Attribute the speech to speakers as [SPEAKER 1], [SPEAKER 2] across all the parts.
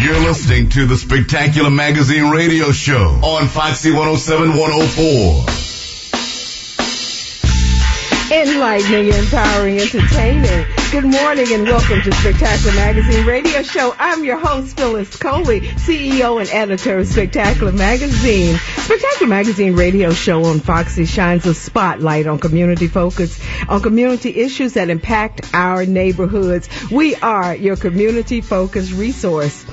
[SPEAKER 1] You're listening to the Spectacular Magazine radio show on Foxy 107 104.
[SPEAKER 2] Enlightening, empowering, entertaining. Good morning and welcome to Spectacular Magazine radio show. I'm your host, Phyllis Coley, CEO and editor of Spectacular Magazine. Spectacular Magazine radio show on Foxy shines a spotlight on community focus, on community issues that impact our neighborhoods. We are your community-focused resource.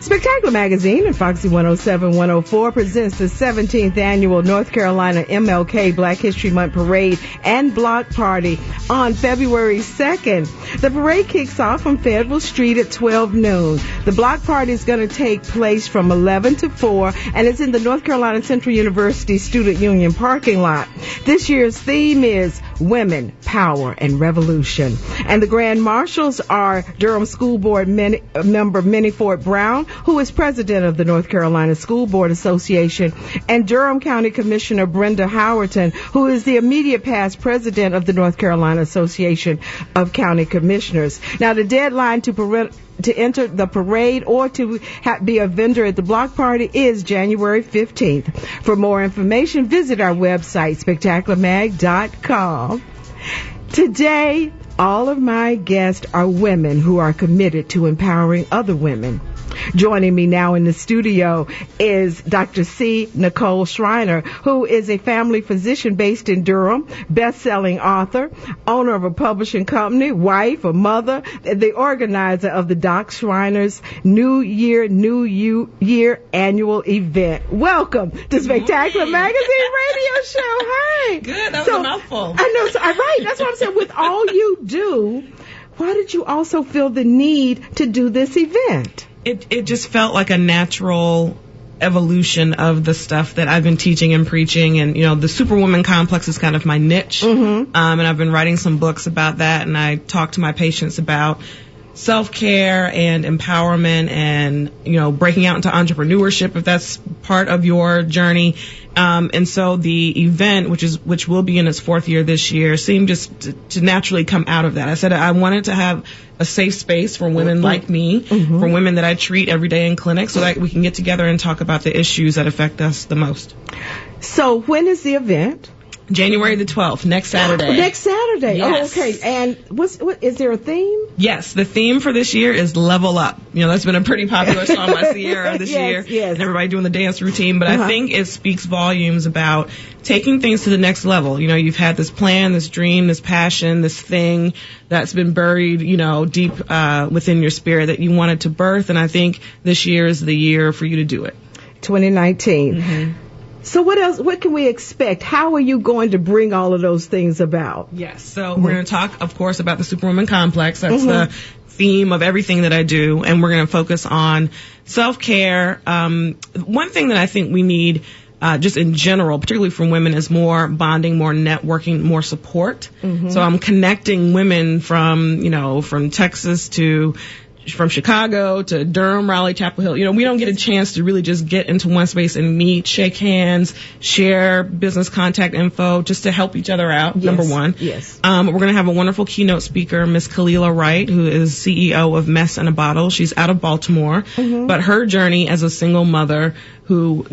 [SPEAKER 2] Spectacular Magazine and Foxy 107-104 presents the 17th annual North Carolina MLK Black History Month Parade and Block Party on February 2nd. The parade kicks off on Fayetteville Street at 12 noon. The block party is going to take place from 11 to 4 and it's in the North Carolina Central University Student Union parking lot. This year's theme is Women, Power, and Revolution. And the Grand Marshals are Durham School Board member Minnie Ford Brown, who is president of the North Carolina School Board Association, and Durham County Commissioner Brenda Howerton, who is the immediate past president of the North Carolina Association of County Commissioners. Now, the deadline to enter the parade or to be a vendor at the block party is January 15th. For more information, visit our website, spectacularmag.com. Today, all of my guests are women who are committed to empowering other women. Joining me now in the studio is Dr. C. Nicole Swiner, who is a family physician based in Durham, best-selling author, owner of a publishing company, wife, a mother, the organizer of the Doc Shriner's New Year annual event. Welcome to Spectacular Magazine radio show. Hi.
[SPEAKER 3] Good. That was a mouthful.
[SPEAKER 2] I know. So, right. That's what I'm saying. With all you do, why did you also feel the need to do this event?
[SPEAKER 3] It just felt like a natural evolution of the stuff that I've been teaching and preaching, and the Superwoman complex is kind of my niche. And I've been writing some books about that, and I talk to my patients about self-care and empowerment and breaking out into entrepreneurship if that's part of your journey. And so the event, which will be in its fourth year this year, seemed just to naturally come out of that. I said I wanted to have a safe space for women like me, for women that I treat every day in clinic, so that we can get together and talk about the issues that affect us the most.
[SPEAKER 2] So when is the event?
[SPEAKER 3] January the 12th, next Saturday.
[SPEAKER 2] Next Saturday.
[SPEAKER 3] Yes.
[SPEAKER 2] Oh, okay. And what is there a theme?
[SPEAKER 3] Yes, the theme for this year is Level Up. That's been a pretty popular song by Sierra this year.
[SPEAKER 2] Yes.
[SPEAKER 3] And everybody doing the dance routine. But I think it speaks volumes about taking things to the next level. You've had this plan, this dream, this passion, this thing that's been buried, deep within your spirit that you wanted to birth. And I think this year is the year for you to do it. 2019. So what else? What can we expect? How are you going to bring all of those things about? Yes. So we're going to talk, of course, about the Superwoman complex. That's the theme of everything that I do. And we're going to focus on self-care. One thing that I think we need just in general, particularly from women, is more bonding, more networking, more support. So I'm connecting women from Texas to from Chicago to Durham, Raleigh, Chapel Hill. We don't get a chance to really just get into one space and meet, shake hands, share business contact info, just to help each other out, number one. Yes. We're going to have a wonderful keynote speaker, Miss Kalila Wright, who is CEO of Mess in a Bottle. She's out of Baltimore, but her journey as a single mother who,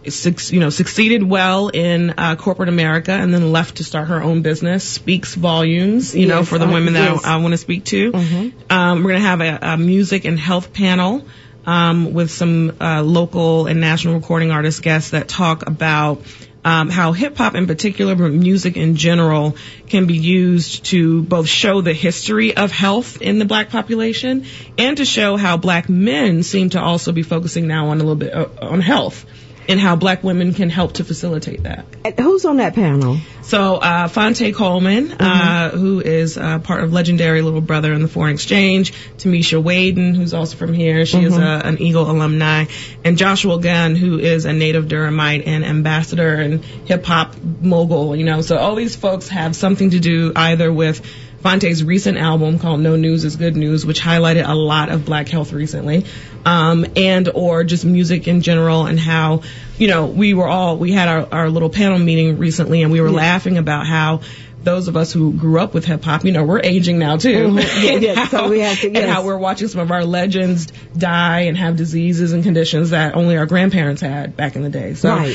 [SPEAKER 3] succeeded well in corporate America and then left to start her own business speaks volumes, for the women that I want to speak to. We're going to have a music and health panel with some local and national recording artist guests that talk about how hip-hop in particular, but music in general, can be used to both show the history of health in the black population and to show how black men seem to also be focusing now on a little bit on health and how black women can help to facilitate that. And who's on that panel? So Fonte Coleman, who is part of legendary Little Brother and the Foreign Exchange, Tamisha Waden, who's also from here. She is an Eagle alumni, and Joshua Gunn, who is a native Durhamite and ambassador and hip-hop mogul. So all these folks have something to do either with Fonte's recent album called No News is Good News, which highlighted a lot of black health recently, and or just music in general, and how, we had our little panel meeting recently, and we were laughing about how those of us who grew up with hip hop, we're aging now too.
[SPEAKER 2] So we have to,
[SPEAKER 3] and how we're watching some of our legends die and have diseases and conditions that only our grandparents had back in the day. So all of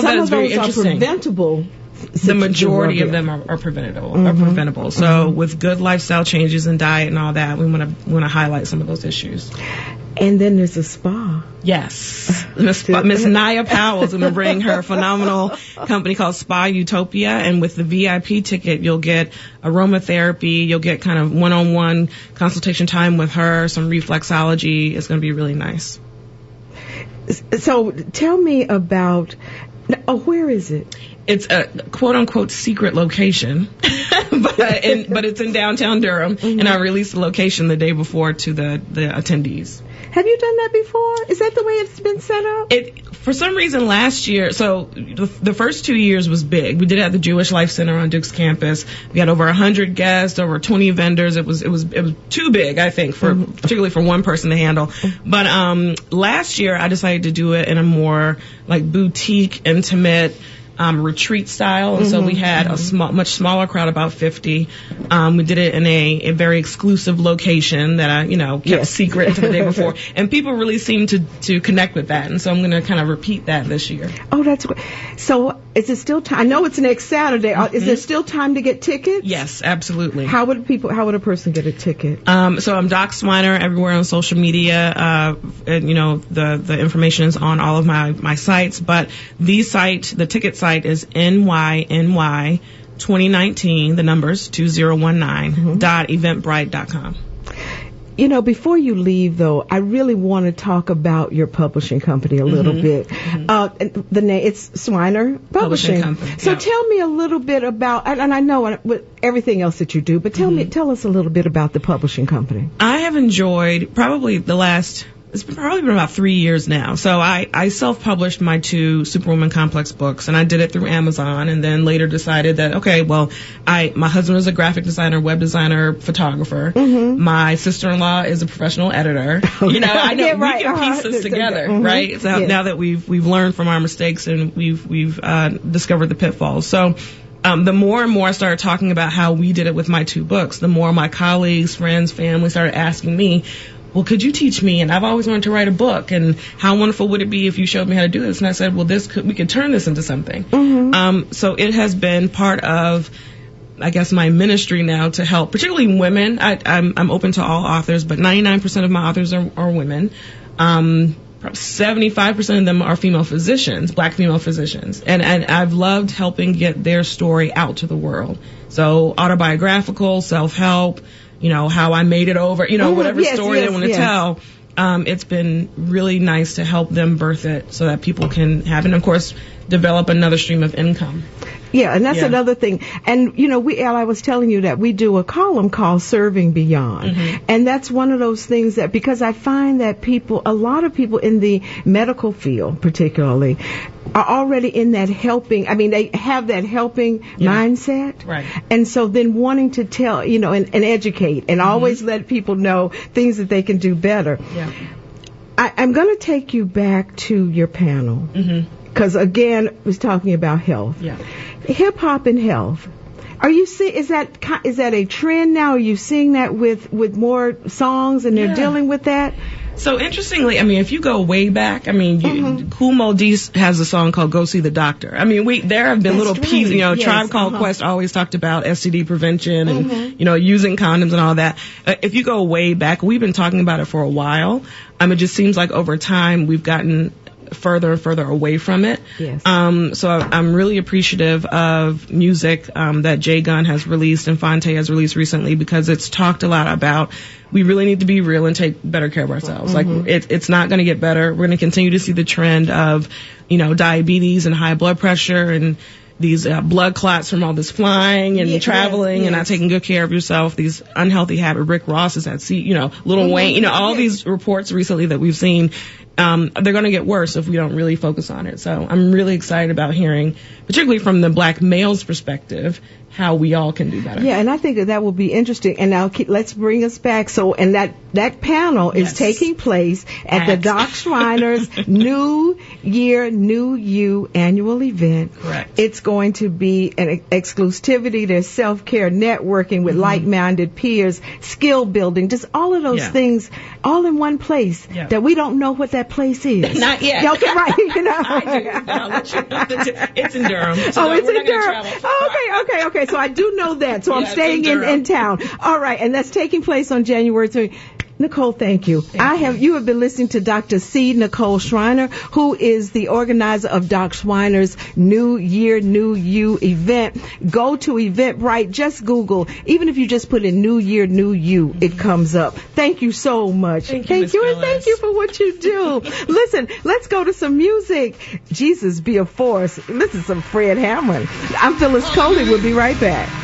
[SPEAKER 3] that is very interesting.
[SPEAKER 2] Preventable.
[SPEAKER 3] The majority of them are preventable. So with good lifestyle changes and diet and all that, we want to highlight some of those issues.
[SPEAKER 2] And then there's a spa.
[SPEAKER 3] Yes. Miss Naya Powell's going to bring her phenomenal company called Spa Utopia. And with the VIP ticket, you'll get aromatherapy. You'll get kind of one-on-one consultation time with her, some reflexology. It's going to be really nice.
[SPEAKER 2] So tell me about, where is it?
[SPEAKER 3] It's a quote-unquote secret location, but it's in downtown Durham, and I released the location the day before to the attendees.
[SPEAKER 2] Have you done that before? Is that the way it's been set up?
[SPEAKER 3] For some reason last year, so the first 2 years was big. We did it at the Jewish Life Center on Duke's campus. We had over 100 guests, over 20 vendors. It was too big, I think, particularly for one person to handle. But last year I decided to do it in a more like boutique, intimate, retreat style, and so we had a much smaller crowd, about 50. We did it in a very exclusive location that I, kept secret until the day before, and people really seemed to connect with that, and so I'm going to kind of repeat that this year.
[SPEAKER 2] Oh, that's great. So is it still time? I know it's next Saturday. Is there still time to get tickets?
[SPEAKER 3] Yes, absolutely.
[SPEAKER 2] How would a person get a ticket?
[SPEAKER 3] So I'm Doc Swiner everywhere on social media. And, the information is on all of my sites, but the ticket site is NYNY2019, the numbers 2019.eventbrite.com.
[SPEAKER 2] Before you leave, though, I really want to talk about your publishing company a little bit. The name, it's Swiner Publishing
[SPEAKER 3] Company.
[SPEAKER 2] So tell me a little bit about, and I know with everything else that you do, but tell us a little bit about the publishing company.
[SPEAKER 3] I have enjoyed it's probably been about 3 years now. So I self-published my 2 Superwoman Complex books, and I did it through Amazon, and then later decided that, my husband is a graphic designer, web designer, photographer. My sister-in-law is a professional editor. I know we can piece this together, right? So now that we've learned from our mistakes and we've discovered the pitfalls. So the more and more I started talking about how we did it with my 2 books, the more my colleagues, friends, family started asking me, well, could you teach me? And I've always wanted to write a book, and how wonderful would it be if you showed me how to do this? And I said, well, we could turn this into something. So it has been part of, I guess, my ministry now to help, particularly women. I'm open to all authors, but 99% of my authors are women. 75% of them are female physicians, black female physicians. And I've loved helping get their story out to the world. So autobiographical, self-help, how I made it over, whatever story they want to tell. It's been really nice to help them birth it so that people can have, and of course, develop another stream of income.
[SPEAKER 2] Yeah, and that's another thing. And, I was telling you that we do a column called Serving Beyond. And that's one of those things that, because I find that a lot of people in the medical field particularly, are already in that helping, they have that helping mindset.
[SPEAKER 3] Right.
[SPEAKER 2] And so then wanting to tell, and educate and always let people know things that they can do better.
[SPEAKER 3] Yeah.
[SPEAKER 2] I'm going to take you back to your panel. Because again, I was talking about health.
[SPEAKER 3] Yeah.
[SPEAKER 2] Hip hop and health. Are you seeing, is that a trend now? Are you seeing that with more songs and they're dealing with that?
[SPEAKER 3] So interestingly, if you go way back, Kool Moe Dee has a song called "Go See the Doctor." There have been little pieces. Tribe Called Quest always talked about STD prevention and using condoms and all that. If you go way back, we've been talking about it for a while. It just seems like over time we've gotten further and further away from it.
[SPEAKER 2] Yes.
[SPEAKER 3] So I'm really appreciative of music that Jay Gunn has released and Fonte has released recently, because it's talked a lot about we really need to be real and take better care of ourselves. Like it's not going to get better. We're going to continue to see the trend of, diabetes and high blood pressure and these blood clots from all this flying and traveling and not taking good care of yourself. These unhealthy habits. Rick Ross is at sea, Lil Wayne, all these reports recently that we've seen. they're going to get worse if we don't really focus on it. So I'm really excited about hearing, particularly from the black male's perspective, how we all can do better.
[SPEAKER 2] Yeah, and I think that will be interesting. And now let's bring us back. So, and that panel is taking place at the Doc Schreiner's New Year, New You annual event.
[SPEAKER 3] Correct.
[SPEAKER 2] It's going to be an exclusivity. There's self-care, networking with like-minded peers, skill building, just all of those things all in one place that we don't know what that place is.
[SPEAKER 3] Not yet.
[SPEAKER 2] Okay, right. You know.
[SPEAKER 3] I do. I'll let you know. It's in Durham. So
[SPEAKER 2] it's
[SPEAKER 3] we're
[SPEAKER 2] in Durham. Okay. So I do know that. So I'm staying in town. All right, and that's taking place on January 3rd. Nicole, thank you. You have been listening to Dr. C. Nicole Swiner, who is the organizer of Doc Schreiner's New Year, New You event. Go to Eventbrite, just Google. Even if you just put in New Year, New You, it comes up. Thank you so much.
[SPEAKER 3] Thank you,
[SPEAKER 2] and thank you for what you do. Listen, let's go to some music. Jesus be a force. This is some Fred Hammond. I'm Phyllis Coley. We'll be right back.